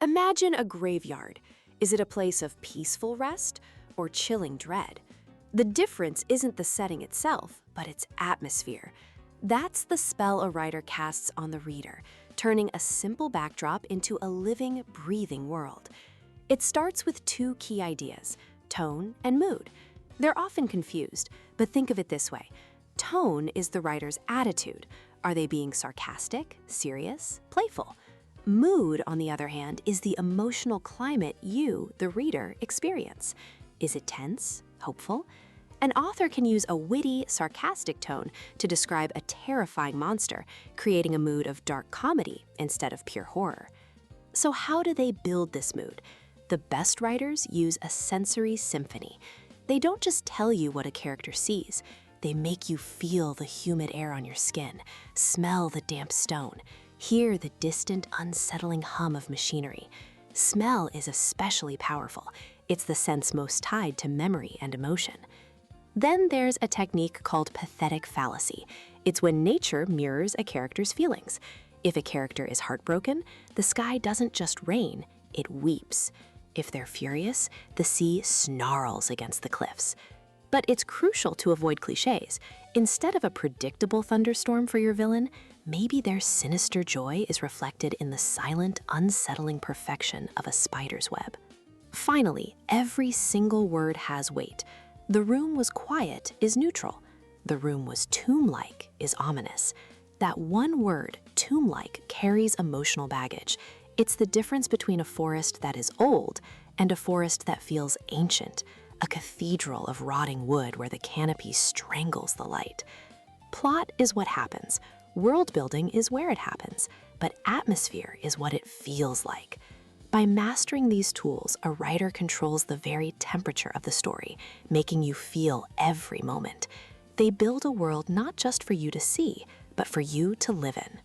Imagine a graveyard. Is it a place of peaceful rest or chilling dread? The difference isn't the setting itself, but its atmosphere. That's the spell a writer casts on the reader, turning a simple backdrop into a living, breathing world. It starts with two key ideas: tone and mood. They're often confused, but think of it this way. Tone is the writer's attitude. Are they being sarcastic, serious, playful? Mood, on the other hand, is the emotional climate you, the reader, experience. Is it tense, hopeful? An author can use a witty, sarcastic tone to describe a terrifying monster, creating a mood of dark comedy instead of pure horror. So how do they build this mood? The best writers use a sensory symphony. They don't just tell you what a character sees. They make you feel the humid air on your skin, smell the damp stone, hear the distant, unsettling hum of machinery. Smell is especially powerful. It's the sense most tied to memory and emotion. Then there's a technique called pathetic fallacy. It's when nature mirrors a character's feelings. If a character is heartbroken, the sky doesn't just rain, it weeps. If they're furious, the sea snarls against the cliffs. But it's crucial to avoid cliches. Instead of a predictable thunderstorm for your villain, maybe their sinister joy is reflected in the silent, unsettling perfection of a spider's web. Finally, every single word has weight. The room was quiet is neutral. The room was tomb-like is ominous. That one word, tomb-like, carries emotional baggage. It's the difference between a forest that is old and a forest that feels ancient, a cathedral of rotting wood where the canopy strangles the light. Plot is what happens. World building is where it happens, but atmosphere is what it feels like. By mastering these tools, a writer controls the very temperature of the story, making you feel every moment. They build a world not just for you to see, but for you to live in.